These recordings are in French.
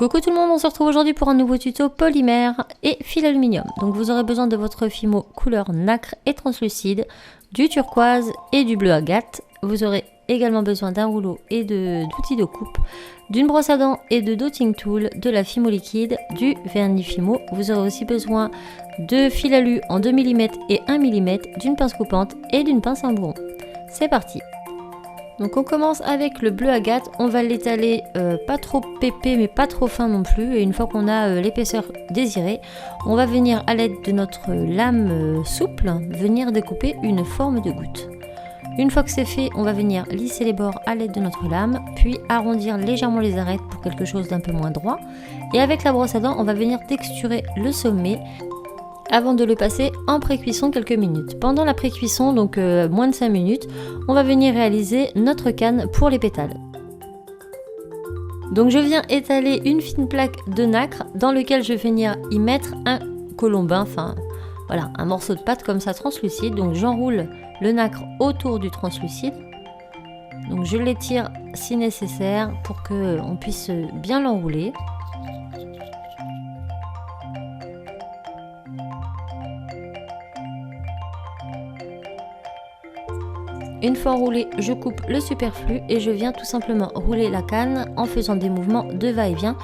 Coucou tout le monde, on se retrouve aujourd'hui pour un nouveau tuto polymère et fil aluminium. Donc vous aurez besoin de votre fimo couleur nacre et translucide, du turquoise et du bleu agate. Vous aurez également besoin d'un rouleau et d'outils de coupe, d'une brosse à dents et de dotting tool, de la fimo liquide, du vernis fimo. Vous aurez aussi besoin de fil alu en 2 mm et 1 mm, d'une pince coupante et d'une pince à bourron. C'est parti! Donc on commence avec le bleu agate, on va l'étaler pas trop épais mais pas trop fin non plus, et une fois qu'on a l'épaisseur désirée, on va venir à l'aide de notre lame souple, venir découper une forme de goutte. Une fois que c'est fait, on va venir lisser les bords à l'aide de notre lame, puis arrondir légèrement les arêtes pour quelque chose d'un peu moins droit, et avec la brosse à dents, on va venir texturer le sommet avant de le passer en pré-cuisson quelques minutes. Pendant la pré-cuisson, donc moins de 5 minutes, on va venir réaliser notre canne pour les pétales. Donc je viens étaler une fine plaque de nacre dans lequel je vais venir y mettre un colombin, enfin voilà, un morceau de pâte comme ça translucide. Donc j'enroule le nacre autour du translucide. Donc je l'étire si nécessaire pour qu'on puisse bien l'enrouler. Une fois roulé, je coupe le superflu et je viens tout simplement rouler la canne en faisant des mouvements de va-et-vient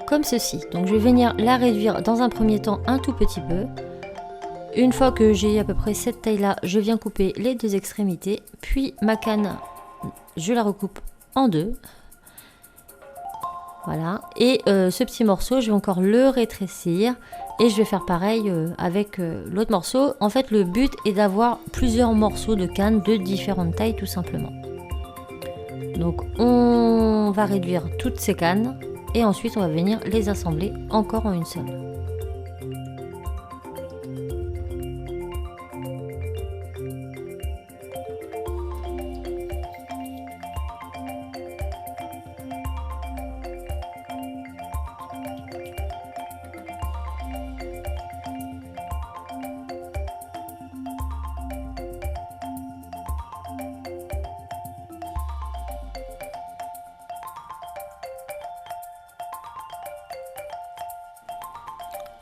comme ceci. Donc je vais venir la réduire dans un premier temps un tout petit peu. Une fois que j'ai à peu près cette taille là, je viens couper les deux extrémités, puis ma canne, je la recoupe en deux. Voilà, et ce petit morceau, je vais encore le rétrécir et je vais faire pareil avec l'autre morceau. En fait, le but est d'avoir plusieurs morceaux de canne de différentes tailles tout simplement. Donc on va réduire toutes ces cannes et ensuite on va venir les assembler encore en une seule.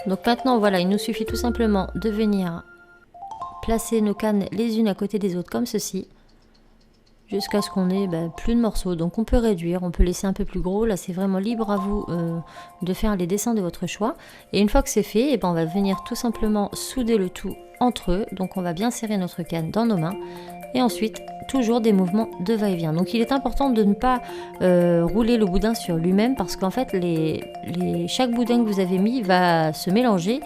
Donc maintenant voilà, il nous suffit tout simplement de venir placer nos cannes les unes à côté des autres comme ceci, jusqu'à ce qu'on ait plus de morceaux. Donc on peut réduire, on peut laisser un peu plus gros, là c'est vraiment libre à vous de faire les dessins de votre choix. Et une fois que c'est fait, on va venir tout simplement souder le tout entre eux. Donc on va bien serrer notre canne dans nos mains et ensuite toujours des mouvements de va-et-vient. Donc il est important de ne pas rouler le boudin sur lui-même, parce qu'en fait chaque boudin que vous avez mis va se mélanger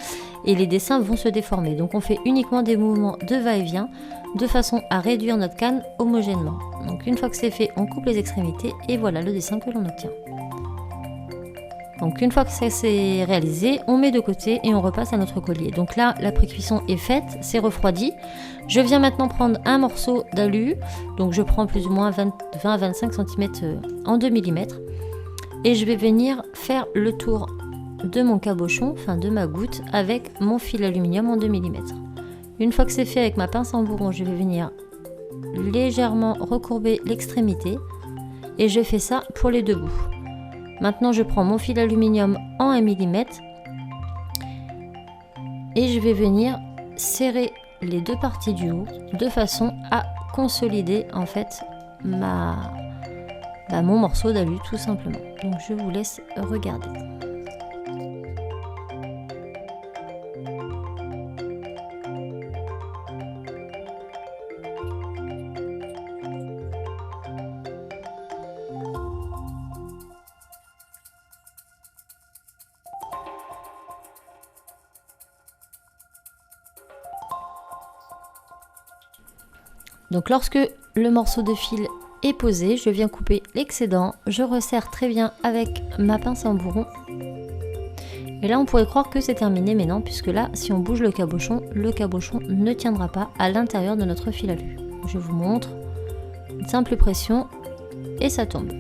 et les dessins vont se déformer. Donc on fait uniquement des mouvements de va-et-vient de façon à réduire notre canne homogènement. Donc une fois que c'est fait, on coupe les extrémités et voilà le dessin que l'on obtient. Donc une fois que ça c'est réalisé, on met de côté et on repasse à notre collier. Donc là, la pré-cuisson est faite, c'est refroidi. Je viens maintenant prendre un morceau d'alu, donc je prends plus ou moins 20 à 25 cm en 2 mm. Et je vais venir faire le tour de mon cabochon, enfin de ma goutte, avec mon fil aluminium en 2 mm. Une fois que c'est fait avec ma pince en bourron, je vais venir légèrement recourber l'extrémité et je fais ça pour les deux bouts. Maintenant, je prends mon fil aluminium en 1 mm et je vais venir serrer les deux parties du haut de façon à consolider en fait mon morceau d'alu tout simplement. Donc je vous laisse regarder. Donc lorsque le morceau de fil est posé, je viens couper l'excédent, je resserre très bien avec ma pince en bourron. Et là on pourrait croire que c'est terminé, mais non, puisque là si on bouge le cabochon ne tiendra pas à l'intérieur de notre fil alu. Je vous montre, une simple pression et ça tombe.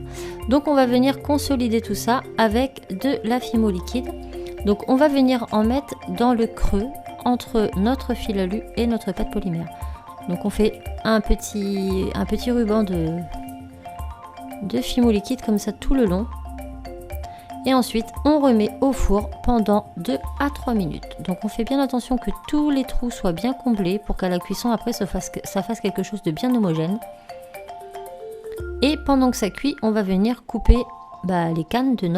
Donc on va venir consolider tout ça avec de la fimo liquide. Donc on va venir en mettre dans le creux entre notre fil alu et notre pâte polymère. Donc on fait un petit ruban de fimo liquide comme ça tout le long. Et ensuite, on remet au four pendant 2 à 3 minutes. Donc on fait bien attention que tous les trous soient bien comblés pour qu'à la cuisson, après, ça fasse quelque chose de bien homogène. Et pendant que ça cuit, on va venir couper les cannes de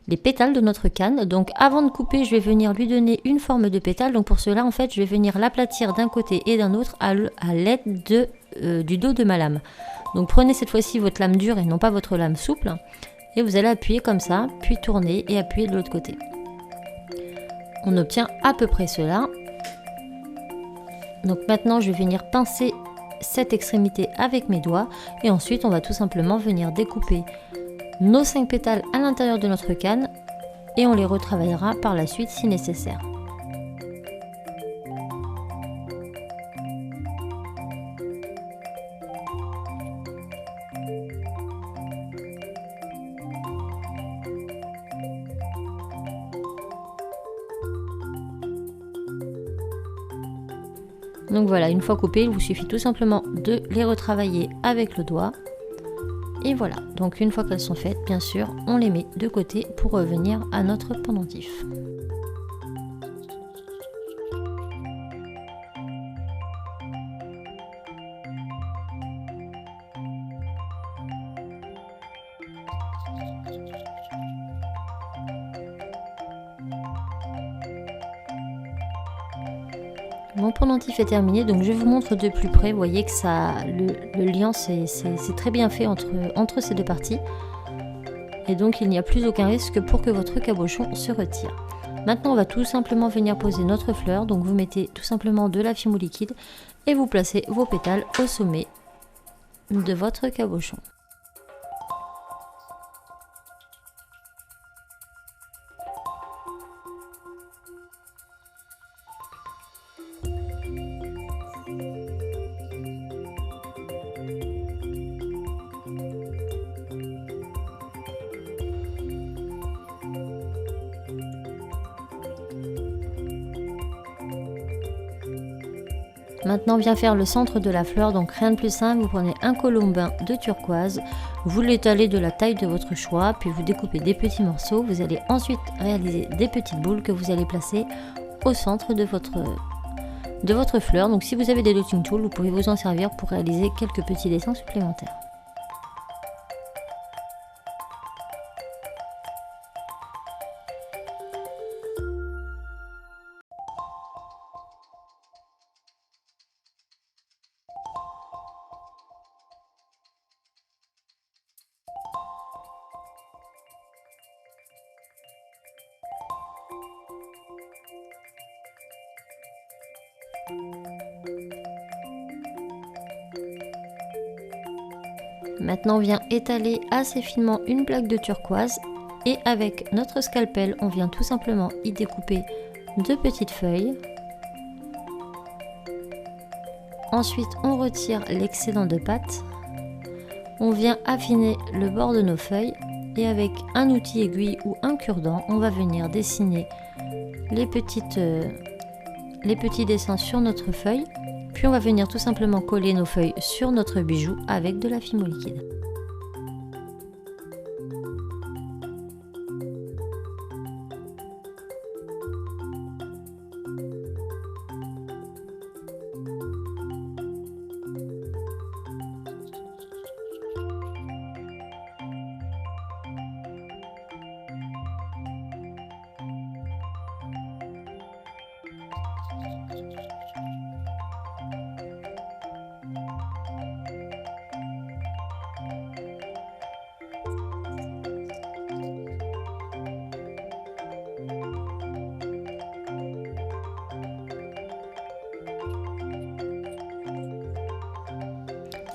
les pétales de notre canne. Donc avant de couper, je vais venir lui donner une forme de pétale. Donc pour cela, en fait, je vais venir l'aplatir d'un côté et d'un autre à l'aide du dos de ma lame. Donc prenez cette fois-ci votre lame dure et non pas votre lame souple. Et vous allez appuyer comme ça, puis tourner et appuyer de l'autre côté. On obtient à peu près cela. Donc maintenant, je vais venir pincer cette extrémité avec mes doigts. Et ensuite, on va tout simplement venir découper nos 5 pétales à l'intérieur de notre canne. Et on les retravaillera par la suite si nécessaire. Donc voilà, une fois coupées, il vous suffit tout simplement de les retravailler avec le doigt. Et voilà, donc une fois qu'elles sont faites, bien sûr, on les met de côté pour revenir à notre pendentif. Mon pendentif est terminé, donc je vous montre de plus près. Vous voyez que le lien c'est très bien fait entre ces deux parties. Et donc il n'y a plus aucun risque pour que votre cabochon se retire. Maintenant on va tout simplement venir poser notre fleur. Donc vous mettez tout simplement de la fimo liquide et vous placez vos pétales au sommet de votre cabochon. Maintenant, on vient faire le centre de la fleur, donc rien de plus simple, vous prenez un colombin de turquoise, vous l'étalez de la taille de votre choix, puis vous découpez des petits morceaux. Vous allez ensuite réaliser des petites boules que vous allez placer au centre de votre fleur. Donc si vous avez des dotting tools, vous pouvez vous en servir pour réaliser quelques petits dessins supplémentaires. Maintenant, on vient étaler assez finement une plaque de turquoise et avec notre scalpel, on vient tout simplement y découper deux petites feuilles. Ensuite, on retire l'excédent de pâte. On vient affiner le bord de nos feuilles et avec un outil aiguille ou un cure-dent, on va venir dessiner les petits dessins sur notre feuille. Puis on va venir tout simplement coller nos feuilles sur notre bijou avec de la fimo liquide.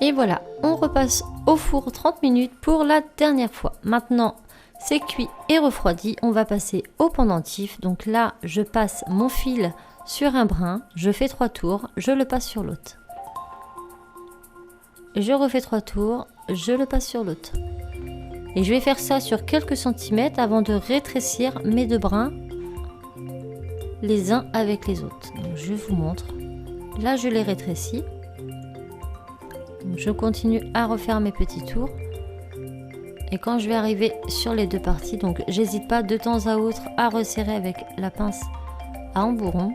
Et voilà, on repasse au four 30 minutes pour la dernière fois. Maintenant, c'est cuit et refroidi, on va passer au pendentif. Donc là, je passe mon fil sur un brin, je fais 3 tours, je le passe sur l'autre. Je refais 3 tours, je le passe sur l'autre. Et je vais faire ça sur quelques centimètres avant de rétrécir mes deux brins les uns avec les autres. Donc je vous montre. Là, je les rétrécis. Donc je continue à refaire mes petits tours. Et quand je vais arriver sur les deux parties, donc j'hésite pas de temps à autre à resserrer avec la pince à embourron.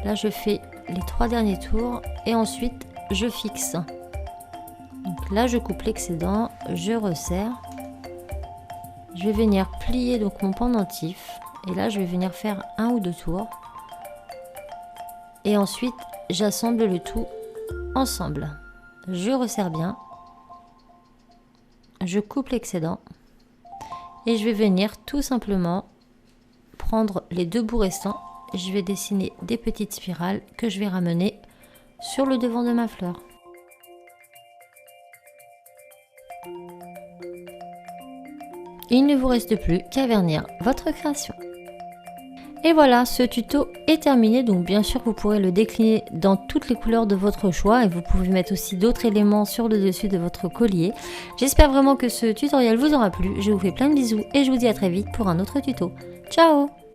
Là je fais les 3 derniers tours et ensuite je fixe. Donc là je coupe l'excédent, je resserre. Je vais venir plier donc mon pendentif et là je vais venir faire 1 ou 2 tours. Et ensuite j'assemble le tout ensemble. Je resserre bien. Je coupe l'excédent et je vais venir tout simplement prendre les 2 bouts restants. Je vais dessiner des petites spirales que je vais ramener sur le devant de ma fleur. Il ne vous reste plus qu'à vernir votre création. Et voilà, ce tuto est terminé, donc bien sûr vous pourrez le décliner dans toutes les couleurs de votre choix et vous pouvez mettre aussi d'autres éléments sur le dessus de votre collier. J'espère vraiment que ce tutoriel vous aura plu, je vous fais plein de bisous et je vous dis à très vite pour un autre tuto. Ciao!